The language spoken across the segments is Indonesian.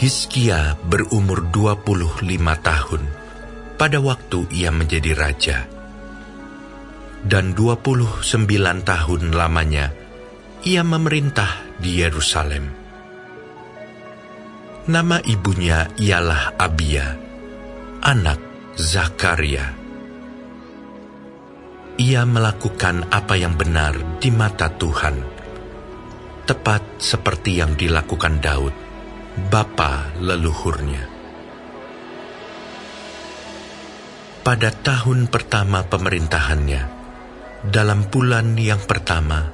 Hizkia berumur 25 tahun pada waktu ia menjadi raja. Dan 29 tahun lamanya ia memerintah di Yerusalem. Nama ibunya ialah Abia, anak Zakaria. Ia melakukan apa yang benar di mata Tuhan, tepat seperti yang dilakukan Daud, bapa leluhurnya. Pada tahun pertama pemerintahannya, dalam bulan yang pertama,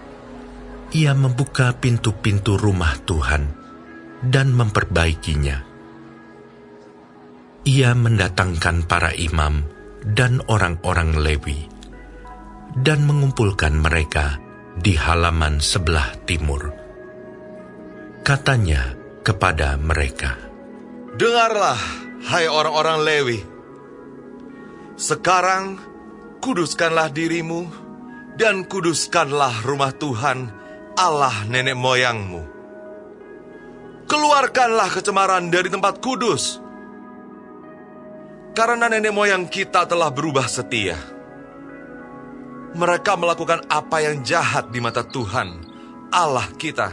ia membuka pintu-pintu rumah Tuhan dan memperbaikinya. Ia mendatangkan para imam dan orang-orang Lewi dan mengumpulkan mereka di halaman sebelah timur. Katanya kepada mereka, "Dengarlah, hai orang-orang Lewi. Sekarang kuduskanlah dirimu dan kuduskanlah rumah Tuhan Allah nenek moyangmu. Keluarkanlah kecemaran dari tempat kudus, karena nenek moyang kita telah berubah setia. Mereka melakukan apa yang jahat di mata Tuhan Allah kita.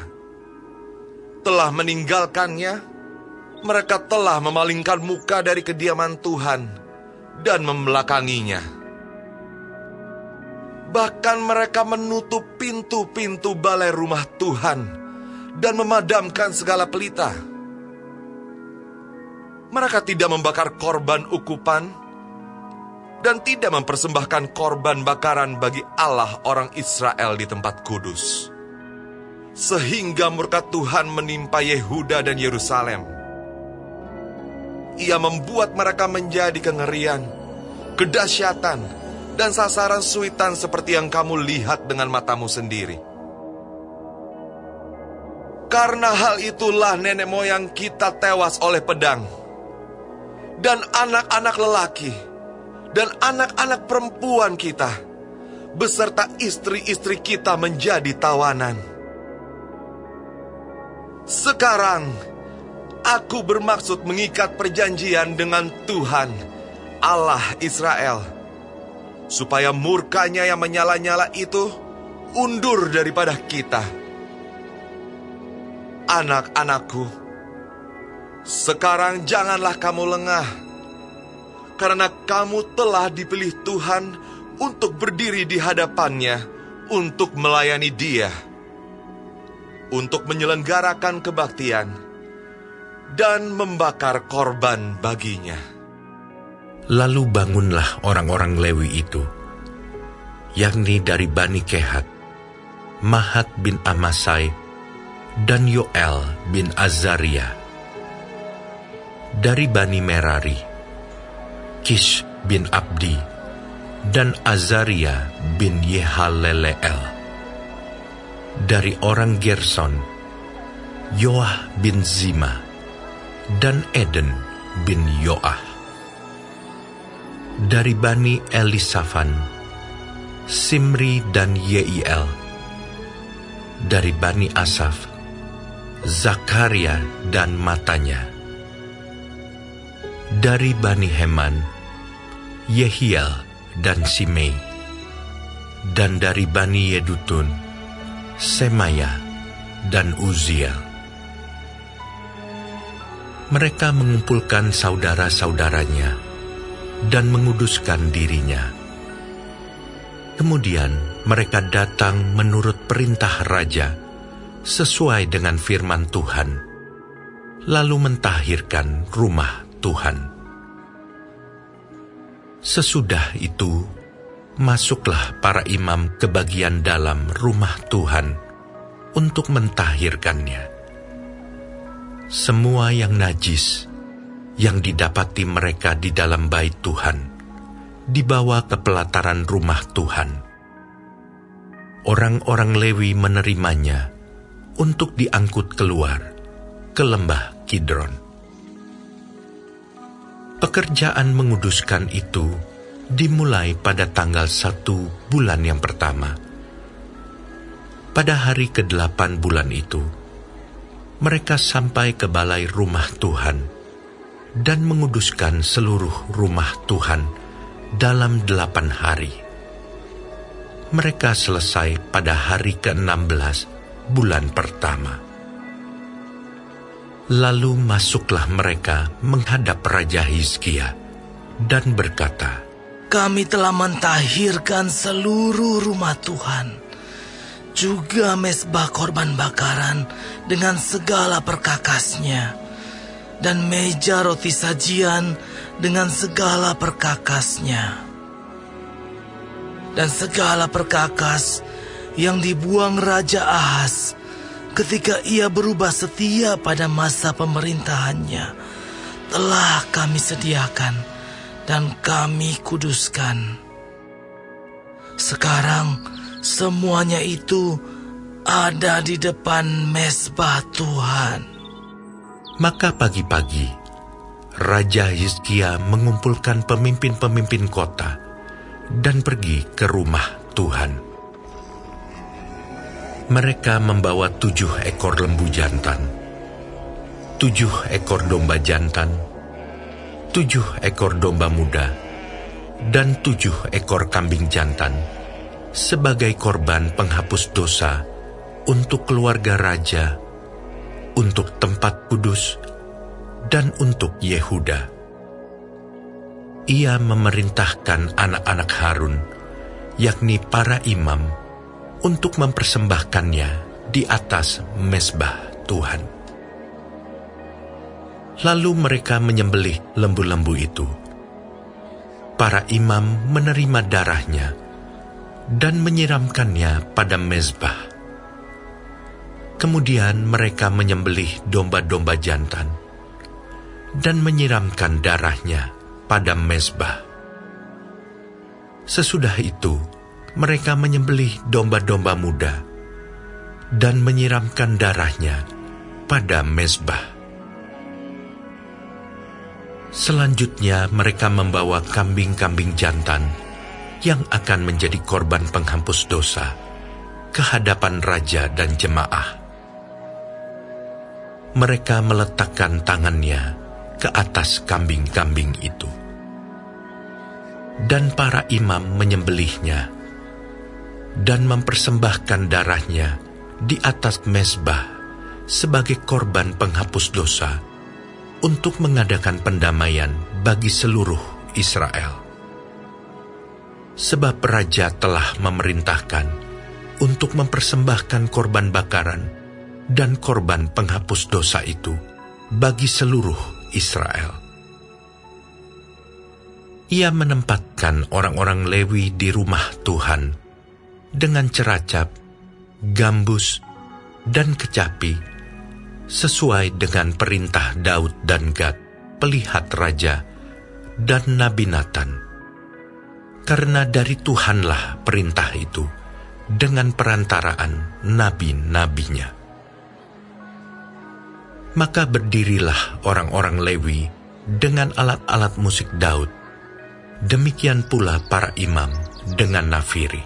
Telah meninggalkannya, mereka telah memalingkan muka dari kediaman Tuhan dan membelakanginya. Bahkan mereka menutup pintu-pintu balai rumah Tuhan dan memadamkan segala pelita. Mereka tidak membakar korban ukupan dan tidak mempersembahkan korban bakaran bagi Allah orang Israel di tempat kudus. Sehingga murka Tuhan menimpa Yehuda dan Yerusalem. Ia membuat mereka menjadi kengerian, kedahsyatan, dan sasaran suitan seperti yang kamu lihat dengan matamu sendiri. Karena hal itulah nenek moyang kita tewas oleh pedang, dan anak-anak lelaki, dan anak-anak perempuan kita, beserta istri-istri kita menjadi tawanan. Sekarang, aku bermaksud mengikat perjanjian dengan Tuhan, Allah Israel, supaya murkanya yang menyala-nyala itu undur daripada kita. Anak-anakku, sekarang janganlah kamu lengah, karena kamu telah dipilih Tuhan untuk berdiri di hadapannya, untuk melayani Dia, untuk menyelenggarakan kebaktian, dan membakar korban baginya. Lalu bangunlah orang-orang Lewi itu, yakni dari Bani Kehat, Mahat bin Amasai, dan Yoel bin Azaria. Dari Bani Merari, Kish bin Abdi, dan Azaria bin Yehaleleel. Dari orang Gerson, Yoah bin Zima, dan Eden bin Yoah. Dari Bani Elisafan, Simri dan Yeiel. Dari Bani Asaf, Zakaria dan Matanya. Dari Bani Heman, Yehiel dan Simei. Dan dari Bani Yedutun, Semaya dan Uziel. Mereka mengumpulkan saudara-saudaranya dan menguduskan dirinya. Kemudian mereka datang menurut perintah raja, sesuai dengan firman Tuhan, lalu mentahirkan rumah Tuhan. Sesudah itu, masuklah para imam ke bagian dalam rumah Tuhan untuk mentahirkannya. Semua yang najis yang didapati mereka di dalam bait Tuhan dibawa ke pelataran rumah Tuhan. Orang-orang Lewi menerimanya untuk diangkut keluar ke lembah Kidron. Pekerjaan menguduskan itu dimulai pada tanggal 1 bulan yang pertama. Pada hari ke-8 bulan itu, mereka sampai ke balai rumah Tuhan dan menguduskan seluruh rumah Tuhan dalam 8 hari. Mereka selesai pada hari ke-16 bulan pertama. Lalu masuklah mereka menghadap Raja Hizkia dan berkata, "Kami telah mentahirkan seluruh rumah Tuhan, juga mezbah korban bakaran dengan segala perkakasnya, dan meja roti sajian dengan segala perkakasnya. Dan segala perkakas yang dibuang Raja Ahaz ketika ia berubah setia pada masa pemerintahannya telah kami sediakan dan kami kuduskan. Sekarang semuanya itu ada di depan mezbah Tuhan." Maka pagi-pagi, Raja Hizkia mengumpulkan pemimpin-pemimpin kota dan pergi ke rumah Tuhan. Mereka membawa 7 ekor lembu jantan, 7 ekor domba jantan, 7 ekor domba muda, dan 7 ekor kambing jantan sebagai korban penghapus dosa untuk keluarga raja, untuk tempat kudus, dan untuk Yehuda. Ia memerintahkan anak-anak Harun, yakni para imam, untuk mempersembahkannya di atas mezbah Tuhan. Lalu mereka menyembelih lembu-lembu itu. Para imam menerima darahnya dan menyiramkannya pada mezbah. Kemudian mereka menyembelih domba-domba jantan dan menyiramkan darahnya pada mezbah. Sesudah itu, mereka menyembelih domba-domba muda dan menyiramkan darahnya pada mezbah. Selanjutnya mereka membawa kambing-kambing jantan yang akan menjadi korban penghapus dosa ke hadapan raja dan jemaah. Mereka meletakkan tangannya ke atas kambing-kambing itu, dan para imam menyembelihnya dan mempersembahkan darahnya di atas mezbah sebagai korban penghapus dosa untuk mengadakan pendamaian bagi seluruh Israel. Sebab raja telah memerintahkan untuk mempersembahkan korban bakaran dan korban penghapus dosa itu bagi seluruh Israel. Ia menempatkan orang-orang Lewi di rumah Tuhan dengan ceracap, gambus, dan kecapi sesuai dengan perintah Daud dan Gad, pelihat raja, dan Nabi Natan. Karena dari Tuhanlah perintah itu dengan perantaraan nabi-nabinya. Maka berdirilah orang-orang Lewi dengan alat-alat musik Daud, demikian pula para imam dengan nafiri.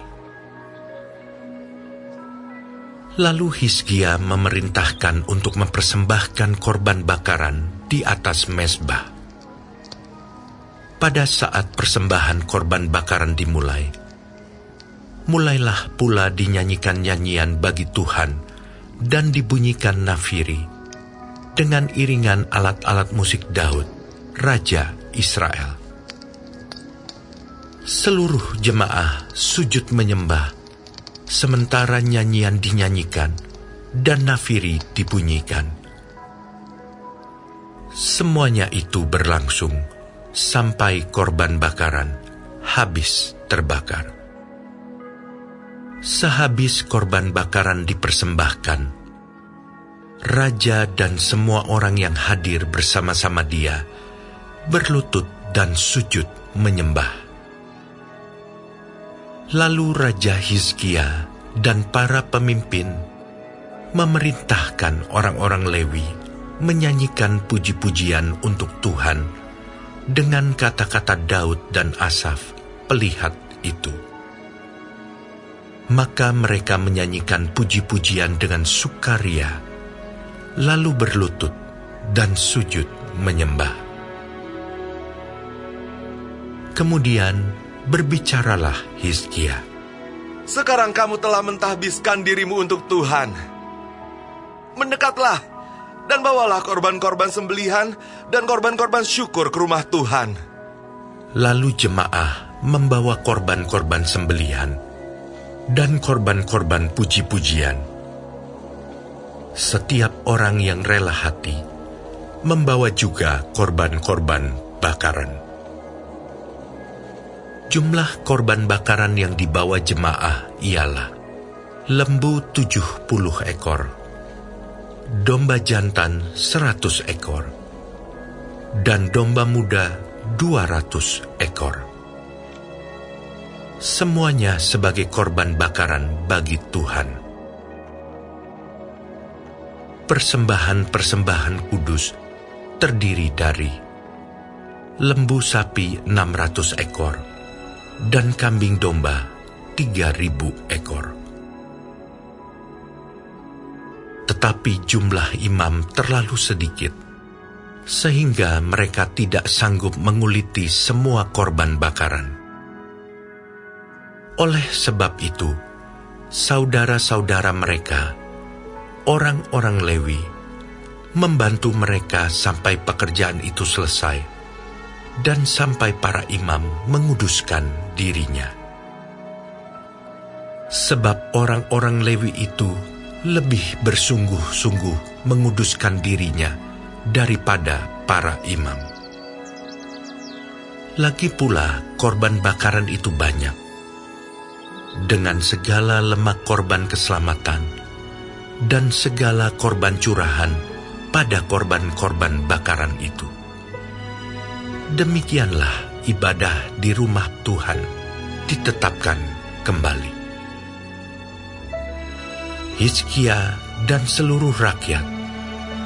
Lalu Hizkia memerintahkan untuk mempersembahkan korban bakaran di atas mezbah. Pada saat persembahan korban bakaran dimulai, mulailah pula dinyanyikan nyanyian bagi Tuhan dan dibunyikan nafiri dengan iringan alat-alat musik Daud, Raja Israel. Seluruh jemaah sujud menyembah, sementara nyanyian dinyanyikan dan nafiri dibunyikan. Semuanya itu berlangsung sampai korban bakaran habis terbakar. Sehabis korban bakaran dipersembahkan, raja dan semua orang yang hadir bersama-sama dia berlutut dan sujud menyembah. Lalu Raja Hizkia dan para pemimpin memerintahkan orang-orang Lewi menyanyikan puji-pujian untuk Tuhan dengan kata-kata Daud dan Asaf, pelihat itu. Maka mereka menyanyikan puji-pujian dengan sukaria, lalu berlutut dan sujud menyembah. Kemudian berbicaralah Hizkia. Sekarang kamu telah mentahbiskan dirimu untuk Tuhan. Mendekatlah dan bawalah korban-korban sembelihan dan korban-korban syukur ke rumah Tuhan. Lalu jemaah membawa korban-korban sembelihan dan korban-korban puji-pujian. Setiap orang yang rela hati membawa juga korban-korban bakaran. Jumlah korban bakaran yang dibawa jemaah ialah lembu 70 ekor, domba jantan 100 ekor, dan domba muda 200 ekor. Semuanya sebagai korban bakaran bagi Tuhan. Persembahan-persembahan kudus terdiri dari lembu sapi 600 ekor dan kambing domba 3.000 ekor. Tetapi jumlah imam terlalu sedikit, sehingga mereka tidak sanggup menguliti semua korban bakaran. Oleh sebab itu, saudara-saudara mereka, orang-orang Lewi, membantu mereka sampai pekerjaan itu selesai, dan sampai para imam menguduskan dirinya. Sebab orang-orang Lewi itu lebih bersungguh-sungguh menguduskan dirinya daripada para imam. Lagi pula korban bakaran itu banyak, dengan segala lemak korban keselamatan dan segala korban curahan pada korban-korban bakaran itu. Demikianlah ibadah di rumah Tuhan ditetapkan kembali. Hizkia dan seluruh rakyat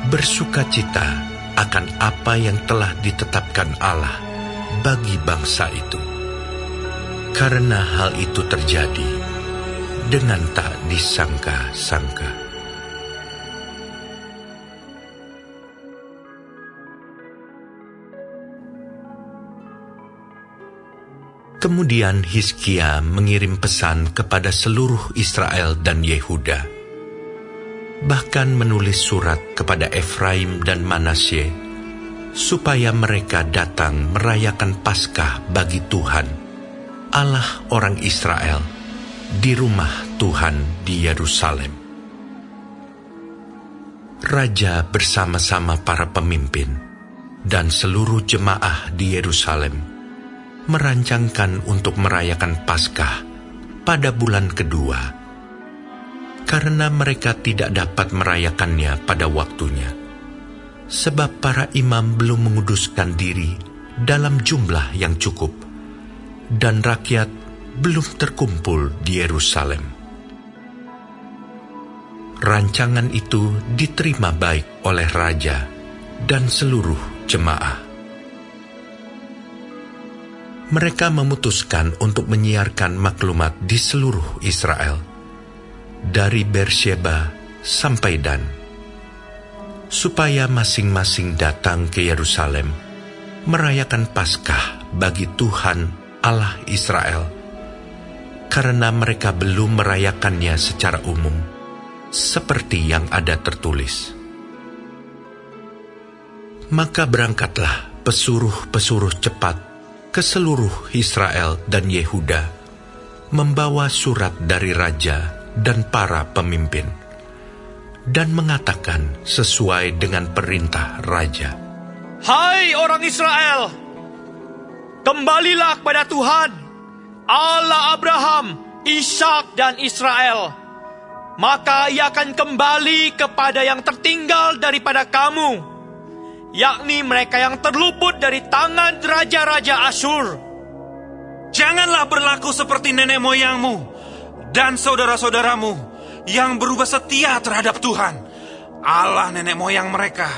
bersukacita akan apa yang telah ditetapkan Allah bagi bangsa itu, karena hal itu terjadi dengan tak disangka-sangka. Kemudian Hizkia mengirim pesan kepada seluruh Israel dan Yehuda, bahkan menulis surat kepada Efraim dan Manasye, supaya mereka datang merayakan Paskah bagi Tuhan, Allah orang Israel, di rumah Tuhan di Yerusalem. Raja bersama-sama para pemimpin dan seluruh jemaah di Yerusalem merancangkan untuk merayakan Paskah pada bulan kedua, karena mereka tidak dapat merayakannya pada waktunya, sebab para imam belum menguduskan diri dalam jumlah yang cukup, dan rakyat belum terkumpul di Yerusalem. Rancangan itu diterima baik oleh raja dan seluruh jemaah. Mereka memutuskan untuk menyiarkan maklumat di seluruh Israel, dari Beersheba sampai Dan, supaya masing-masing datang ke Yerusalem merayakan Paskah bagi Tuhan Allah Israel, karena mereka belum merayakannya secara umum, seperti yang ada tertulis. Maka berangkatlah pesuruh-pesuruh cepat ke seluruh Israel dan Yehuda, membawa surat dari raja dan para pemimpin, dan mengatakan sesuai dengan perintah raja. Hai orang Israel, kembalilah kepada Tuhan, Allah Abraham, Ishak dan Israel. Maka ia akan kembali kepada yang tertinggal daripada kamu, yakni mereka yang terluput dari tangan raja-raja Asyur. Janganlah berlaku seperti nenek moyangmu dan saudara-saudaramu yang berubah setia terhadap Tuhan, Allah nenek moyang mereka,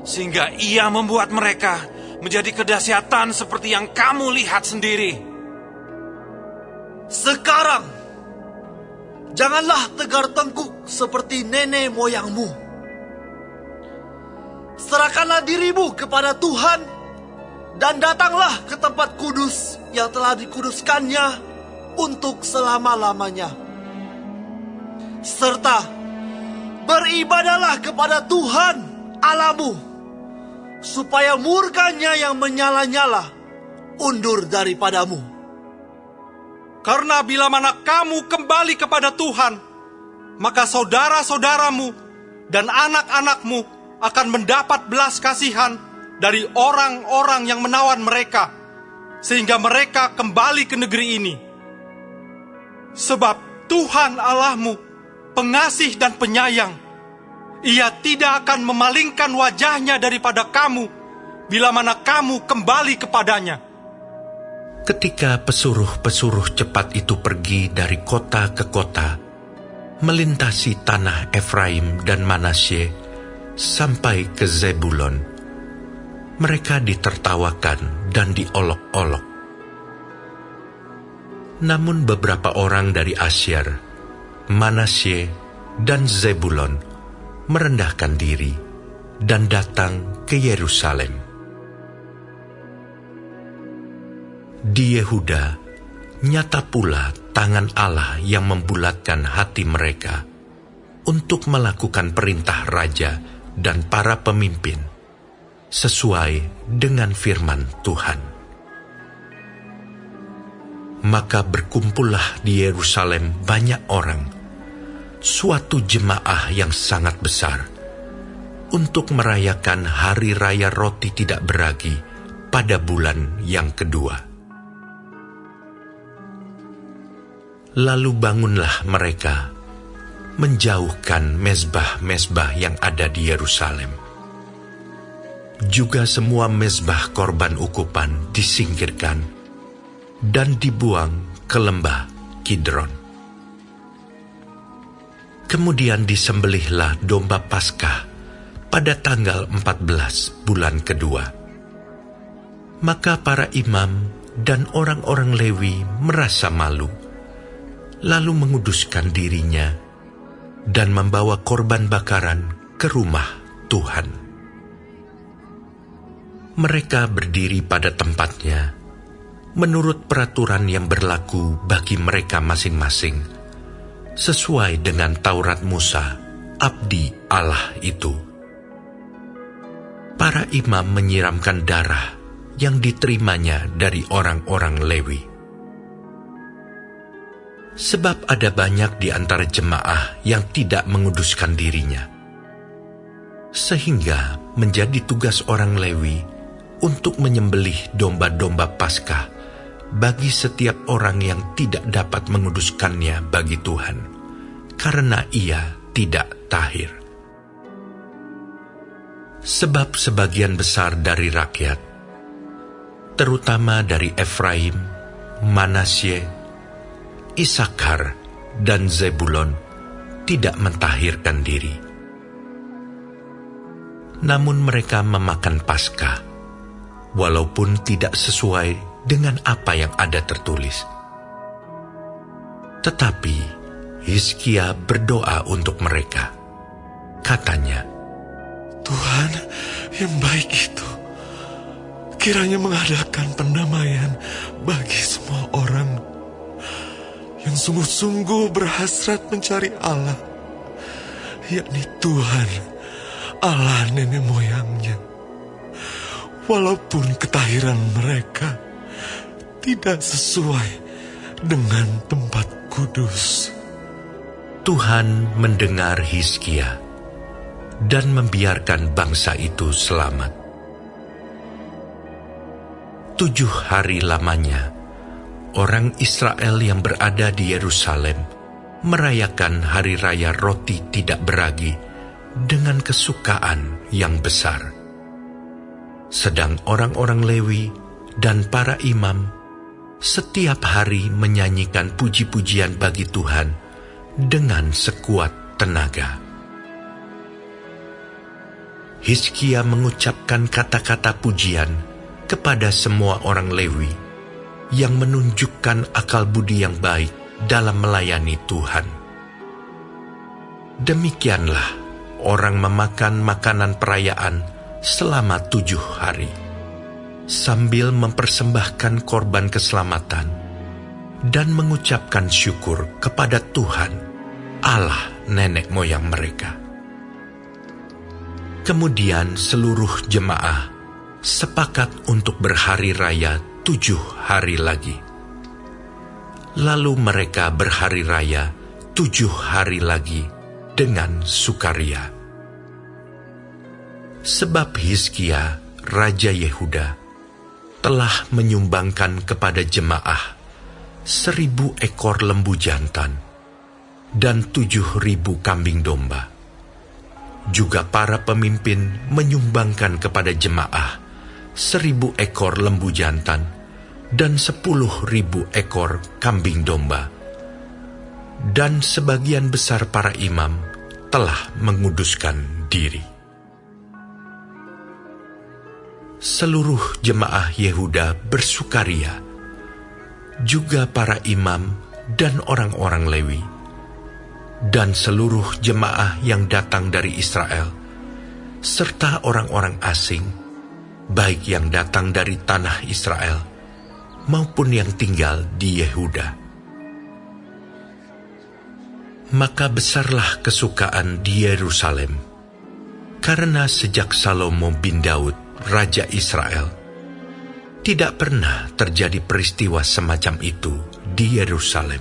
sehingga ia membuat mereka menjadi kedahsyatan seperti yang kamu lihat sendiri. Sekarang, janganlah tegar tengkuk seperti nenek moyangmu. serahkanlah dirimu kepada Tuhan, dan datanglah ke tempat kudus yang telah dikuduskannya untuk selama-lamanya. Serta beribadahlah kepada Tuhan Allahmu, supaya murkanya yang menyala-nyala undur daripadamu. Karena bila mana kamu kembali kepada Tuhan, maka saudara-saudaramu dan anak-anakmu akan mendapat belas kasihan dari orang-orang yang menawan mereka, sehingga mereka kembali ke negeri ini. Sebab Tuhan Allahmu pengasih dan penyayang. Ia tidak akan memalingkan wajahnya daripada kamu bila mana kamu kembali kepadanya. Ketika pesuruh-pesuruh cepat itu pergi dari kota ke kota, melintasi tanah Efraim dan Manasye sampai ke Zebulon, mereka ditertawakan dan diolok-olok. Namun beberapa orang dari Asyer, Manasye, dan Zebulon merendahkan diri dan datang ke Yerusalem. Di Yehuda, nyata pula tangan Allah yang membulatkan hati mereka untuk melakukan perintah raja dan para pemimpin sesuai dengan firman Tuhan. Maka berkumpullah di Yerusalem banyak orang, suatu jemaah yang sangat besar, untuk merayakan hari raya roti tidak beragi pada bulan yang kedua. Lalu bangunlah mereka, menjauhkan mezbah-mezbah yang ada di Yerusalem. Juga semua mezbah korban ukupan disingkirkan dan dibuang ke lembah Kidron. Kemudian disembelihlah domba Paskah pada tanggal 14 bulan kedua. Maka para imam dan orang-orang Lewi merasa malu, lalu menguduskan dirinya dan membawa korban bakaran ke rumah Tuhan. Mereka berdiri pada tempatnya menurut peraturan yang berlaku bagi mereka masing-masing, sesuai dengan Taurat Musa, abdi Allah itu. Para imam menyiramkan darah yang diterimanya dari orang-orang Lewi. Sebab ada banyak di antara jemaah yang tidak menguduskan dirinya, sehingga menjadi tugas orang Lewi untuk menyembelih domba-domba Paskah bagi setiap orang yang tidak dapat menguduskannya bagi Tuhan, karena ia tidak tahir. Sebab sebagian besar dari rakyat, terutama dari Efraim, Manasye, Isakar, dan Zebulon, tidak mentahirkan diri. Namun mereka memakan Paskah, walaupun tidak sesuai dengan apa yang ada tertulis. Tetapi Hizkia berdoa untuk mereka. Katanya, Tuhan yang baik itu kiranya mengadakan pendamaian bagi semua orang yang sungguh-sungguh berhasrat mencari Allah, yakni Tuhan, Allah nenek moyangnya, walaupun ketahiran mereka tidak sesuai dengan tempat kudus. Tuhan mendengar Hizkia dan membiarkan bangsa itu selamat. 7 hari lamanya, orang Israel yang berada di Yerusalem merayakan hari raya roti tidak beragi dengan kesukaan yang besar. Sedang orang-orang Lewi dan para imam setiap hari menyanyikan puji-pujian bagi Tuhan dengan sekuat tenaga. Hizkia mengucapkan kata-kata pujian kepada semua orang Lewi yang menunjukkan akal budi yang baik dalam melayani Tuhan. Demikianlah orang memakan makanan perayaan selama 7 hari, sambil mempersembahkan korban keselamatan dan mengucapkan syukur kepada Tuhan, Allah nenek moyang mereka. Kemudian seluruh jemaah sepakat untuk berhari raya 7 hari lagi. Lalu mereka berhari raya 7 hari lagi dengan sukaria. Sebab Hizkia, Raja Yehuda, telah menyumbangkan kepada jemaah 1.000 ekor lembu jantan dan 7.000 kambing domba. Juga para pemimpin menyumbangkan kepada jemaah 1.000 ekor lembu jantan dan 10.000 ekor kambing domba. Dan sebagian besar para imam telah menguduskan diri. Seluruh jemaah Yehuda bersukaria, juga para imam dan orang-orang Lewi, dan seluruh jemaah yang datang dari Israel, serta orang-orang asing, baik yang datang dari tanah Israel, maupun yang tinggal di Yehuda. Maka besarlah kesukaan di Yerusalem, karena sejak Salomo bin Daud, Raja Israel, tidak pernah terjadi peristiwa semacam itu di Yerusalem.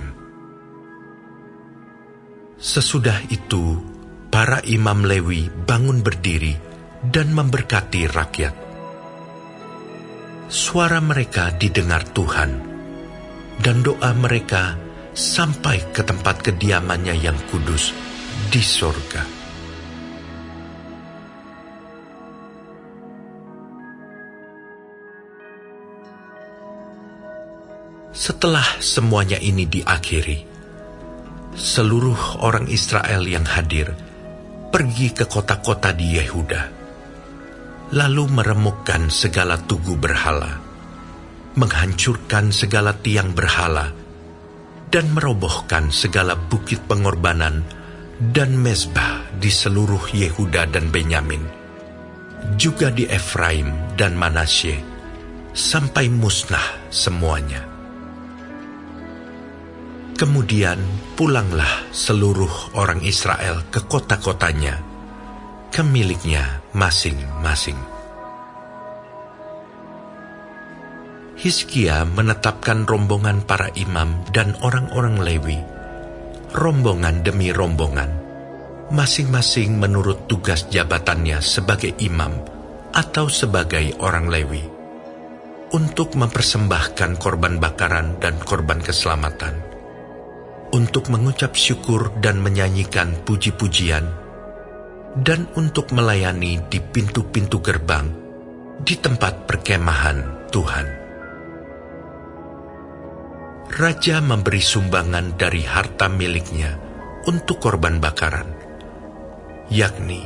Sesudah itu, para imam Lewi bangun berdiri dan memberkati rakyat. Suara mereka didengar Tuhan, dan doa mereka sampai ke tempat kediamannya yang kudus di sorga. Setelah semuanya ini diakhiri, seluruh orang Israel yang hadir pergi ke kota-kota di Yehuda, lalu meremukkan segala tugu berhala, menghancurkan segala tiang berhala, dan merobohkan segala bukit pengorbanan dan mezbah di seluruh Yehuda dan Benyamin, juga di Efraim dan Manasye, sampai musnah semuanya. Kemudian pulanglah seluruh orang Israel ke kota-kotanya, ke miliknya masing-masing. Hizkia menetapkan rombongan para imam dan orang-orang Lewi, rombongan demi rombongan, masing-masing menurut tugas jabatannya sebagai imam atau sebagai orang Lewi, untuk mempersembahkan korban bakaran dan korban keselamatan, untuk mengucap syukur dan menyanyikan puji-pujian, dan untuk melayani di pintu-pintu gerbang di tempat perkemahan Tuhan. Raja memberi sumbangan dari harta miliknya untuk korban bakaran, yakni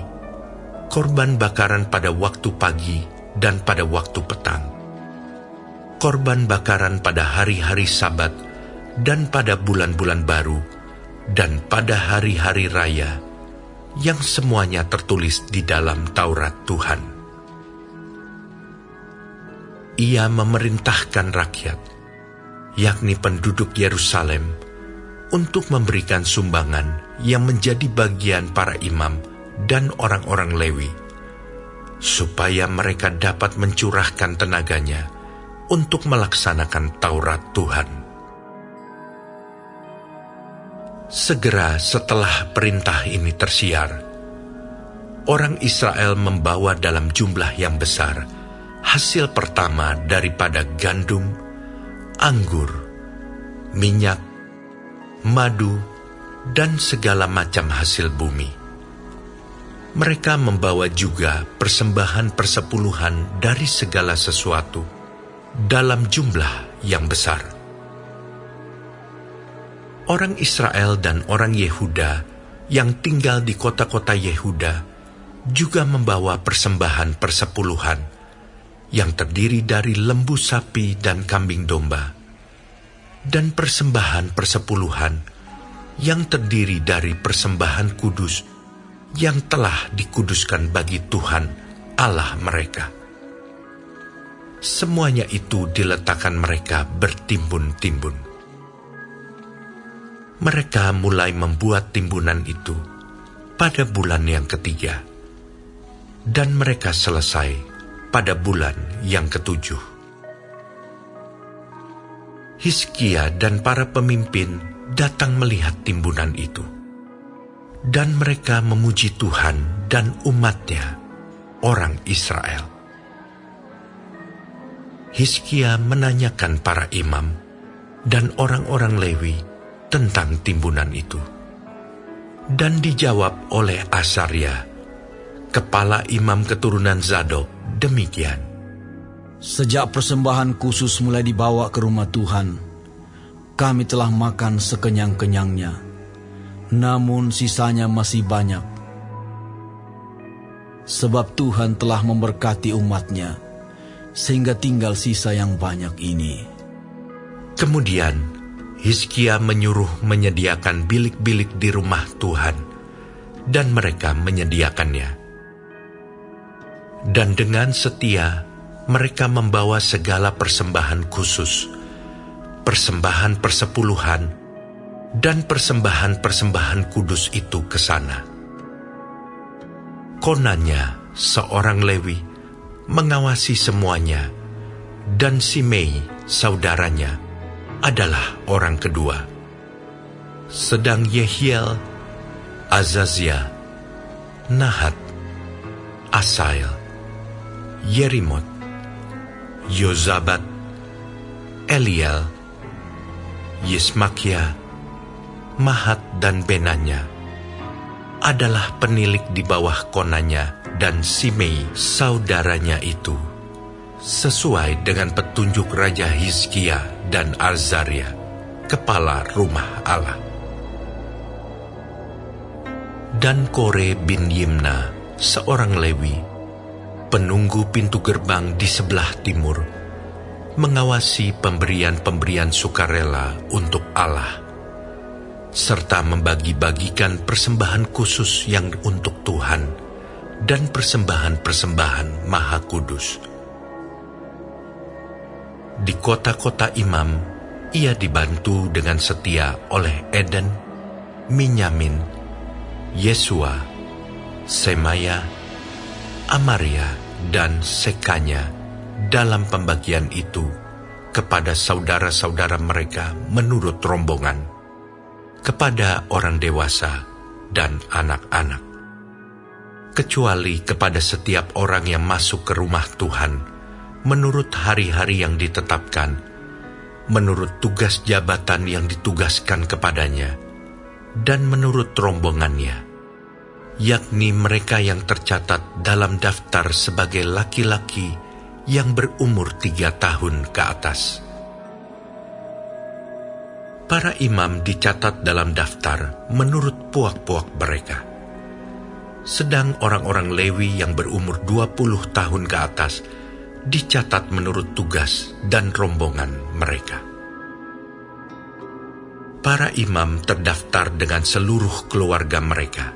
korban bakaran pada waktu pagi dan pada waktu petang, korban bakaran pada hari-hari Sabat dan pada bulan-bulan baru, dan pada hari-hari raya, yang semuanya tertulis di dalam Taurat Tuhan. Ia memerintahkan rakyat, yakni penduduk Yerusalem, untuk memberikan sumbangan yang menjadi bagian para imam dan orang-orang Lewi, supaya mereka dapat mencurahkan tenaganya untuk melaksanakan Taurat Tuhan. Segera setelah perintah ini tersiar, orang Israel membawa dalam jumlah yang besar hasil pertama daripada gandum, anggur, minyak, madu, dan segala macam hasil bumi. Mereka membawa juga persembahan persepuluhan dari segala sesuatu dalam jumlah yang besar. Orang Israel dan orang Yehuda yang tinggal di kota-kota Yehuda juga membawa persembahan persepuluhan yang terdiri dari lembu sapi dan kambing domba, dan persembahan persepuluhan yang terdiri dari persembahan kudus yang telah dikuduskan bagi Tuhan Allah mereka. Semuanya itu diletakkan mereka bertimbun-timbun. Mereka mulai membuat timbunan itu pada bulan yang ketiga, dan mereka selesai pada bulan yang ketujuh. Hizkia dan para pemimpin datang melihat timbunan itu, dan mereka memuji Tuhan dan umat-Nya, orang Israel. Hizkia menanyakan para imam dan orang-orang Lewi tentang timbunan itu, dan dijawab oleh Asaria, kepala imam keturunan Zadok, demikian. Sejak persembahan khusus mulai dibawa ke rumah Tuhan, kami telah makan sekenyang-kenyangnya, namun sisanya masih banyak. Sebab Tuhan telah memberkati umat-Nya, sehingga tinggal sisa yang banyak ini. Kemudian Hizkia menyuruh menyediakan bilik-bilik di rumah Tuhan, dan mereka menyediakannya. Dan dengan setia mereka membawa segala persembahan khusus, persembahan persepuluhan, dan persembahan-persembahan kudus itu ke sana. Konanya, seorang Lewi, mengawasi semuanya, dan Simei, saudaranya, adalah orang kedua. Sedang Yehiel, Azazia, Nahat, Asael, Yerimot, Yozabat, Eliel, Yismakia, Mahat dan Benanya adalah penilik di bawah konanya dan Simei saudaranya itu, sesuai dengan petunjuk Raja Hizkia dan Azaria, kepala rumah Allah. Dan Kore bin Yimna, seorang Lewi, penunggu pintu gerbang di sebelah timur, mengawasi pemberian-pemberian sukarela untuk Allah, serta membagi-bagikan persembahan khusus yang untuk Tuhan dan persembahan-persembahan maha kudus. Di kota-kota imam, ia dibantu dengan setia oleh Eden, Minyamin, Yesua, Semaya, Amaria, dan Sekanya dalam pembagian itu kepada saudara-saudara mereka menurut rombongan, kepada orang dewasa dan anak-anak, kecuali kepada setiap orang yang masuk ke rumah Tuhan menurut hari-hari yang ditetapkan, menurut tugas jabatan yang ditugaskan kepadanya, dan menurut rombongannya, yakni mereka yang tercatat dalam daftar sebagai laki-laki yang berumur 3 tahun ke atas. Para imam dicatat dalam daftar menurut puak-puak mereka, sedang orang-orang Lewi yang berumur 20 tahun ke atas dicatat menurut tugas dan rombongan mereka. Para imam terdaftar dengan seluruh keluarga mereka,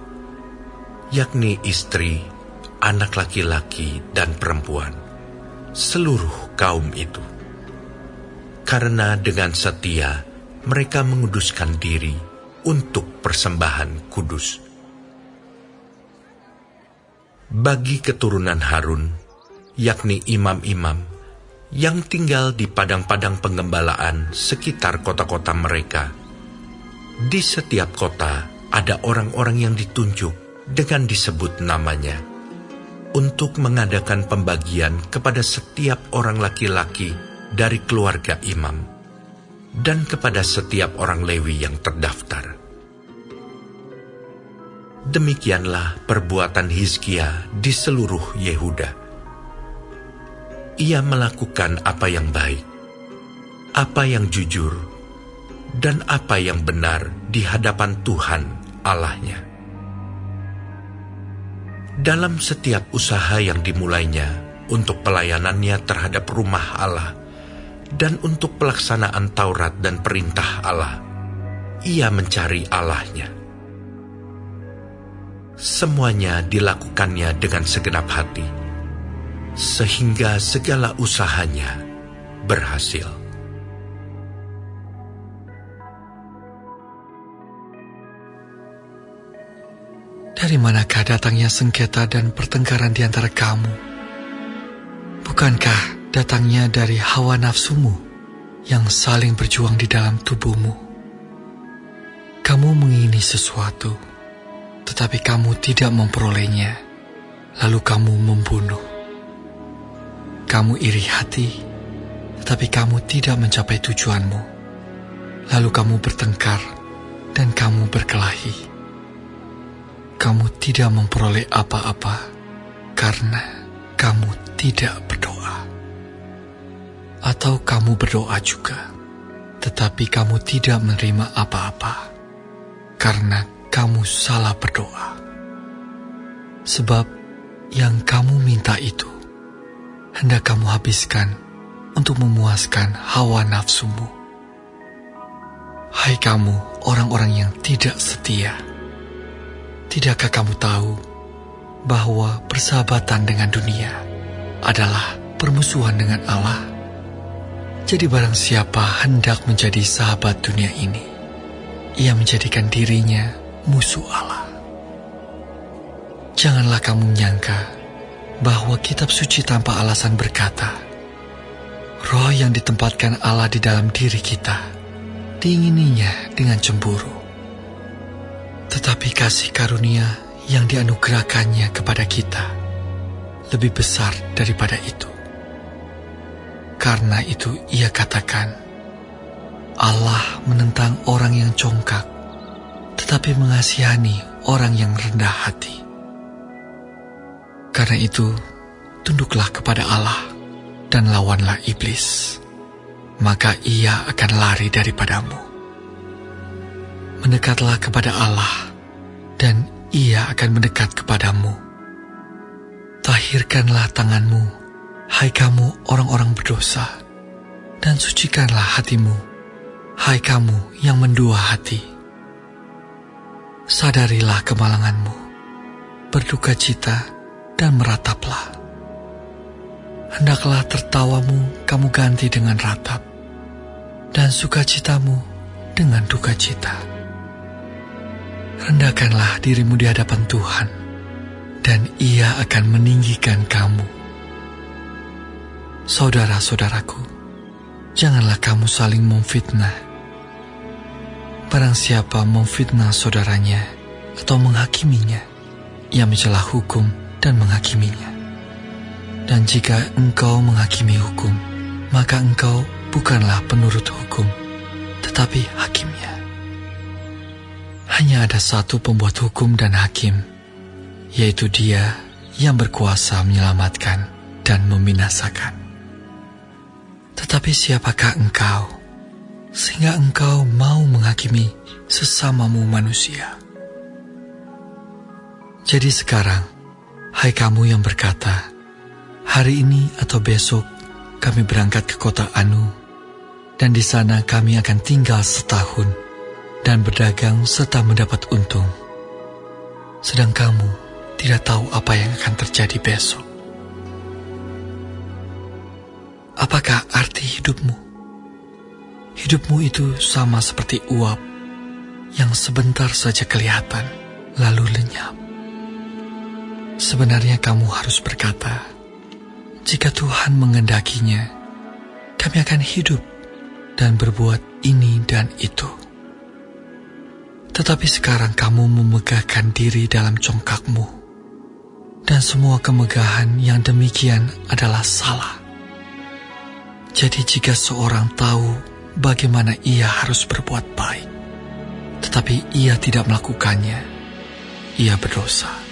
yakni istri, anak laki-laki, dan perempuan, seluruh kaum itu. Karena dengan setia mereka menguduskan diri untuk persembahan kudus. Bagi keturunan Harun, yakni imam-imam yang tinggal di padang-padang penggembalaan sekitar kota-kota mereka, di setiap kota ada orang-orang yang ditunjuk dengan disebut namanya, untuk mengadakan pembagian kepada setiap orang laki-laki dari keluarga imam, dan kepada setiap orang Lewi yang terdaftar. Demikianlah perbuatan Hizkia di seluruh Yehuda. Ia melakukan apa yang baik, apa yang jujur, dan apa yang benar di hadapan Tuhan Allah-Nya. Dalam setiap usaha yang dimulainya untuk pelayanannya terhadap rumah Allah dan untuk pelaksanaan Taurat dan perintah Allah, ia mencari Allah-Nya. Semuanya dilakukannya dengan segenap hati sehingga segala usahanya berhasil. Dari manakah datangnya sengketa dan pertengkaran di antara kamu? Bukankah datangnya dari hawa nafsumu yang saling berjuang di dalam tubuhmu? Kamu mengingini sesuatu, tetapi kamu tidak memperolehnya, lalu kamu membunuh. Kamu iri hati, tetapi kamu tidak mencapai tujuanmu, lalu kamu bertengkar dan kamu berkelahi. Kamu tidak memperoleh apa-apa karena kamu tidak berdoa. Atau kamu berdoa juga, tetapi kamu tidak menerima apa-apa karena kamu salah berdoa. Sebab yang kamu minta itu hendak kamu habiskan untuk memuaskan hawa nafsumu. Hai kamu orang-orang yang tidak setia, tidakkah kamu tahu bahwa persahabatan dengan dunia adalah permusuhan dengan Allah? Jadi barang siapa hendak menjadi sahabat dunia ini, ia menjadikan dirinya musuh Allah. Janganlah kamu menyangka bahwa kitab suci tanpa alasan berkata, roh yang ditempatkan Allah di dalam diri kita, diingininya dengan cemburu. Tetapi kasih karunia yang dianugerahkannya kepada kita lebih besar daripada itu. Karena itu ia katakan, Allah menentang orang yang congkak, tetapi mengasihani orang yang rendah hati. Karena itu, tunduklah kepada Allah dan lawanlah iblis, maka ia akan lari daripadamu. Mendekatlah kepada Allah, dan ia akan mendekat kepadamu. Tahirkanlah tanganmu, hai kamu orang-orang berdosa, dan sucikanlah hatimu, hai kamu yang mendua hati. Sadarilah kemalanganmu, berduka cita, dan merataplah. Hendaklah tertawamu kamu ganti dengan ratap, dan sukacitamu dengan duka cita. Rendahkanlah dirimu di hadapan Tuhan, dan Ia akan meninggikan kamu. Saudara-saudaraku, janganlah kamu saling memfitnah. Barang siapa memfitnah saudaranya atau menghakiminya, ia mencela hukum dan menghakiminya. Dan jika engkau menghakimi hukum, maka engkau bukanlah penurut hukum, tetapi hakimnya. Hanya ada satu pembuat hukum dan hakim, yaitu Dia yang berkuasa menyelamatkan dan membinasakan. Tetapi siapakah engkau, sehingga engkau mau menghakimi sesamamu manusia? Jadi sekarang, hai kamu yang berkata, hari ini atau besok kami berangkat ke kota Anu, dan di sana kami akan tinggal setahun, dan berdagang serta mendapat untung. Sedang kamu tidak tahu apa yang akan terjadi besok. Apakah arti hidupmu? Hidupmu itu sama seperti uap yang sebentar saja kelihatan, lalu lenyap. Sebenarnya kamu harus berkata, jika Tuhan mengendakinya, kami akan hidup dan berbuat ini dan itu. Tetapi sekarang kamu memegahkan diri dalam congkakmu, dan semua kemegahan yang demikian adalah salah. Jadi jika seorang tahu bagaimana ia harus berbuat baik, tetapi ia tidak melakukannya, ia berdosa.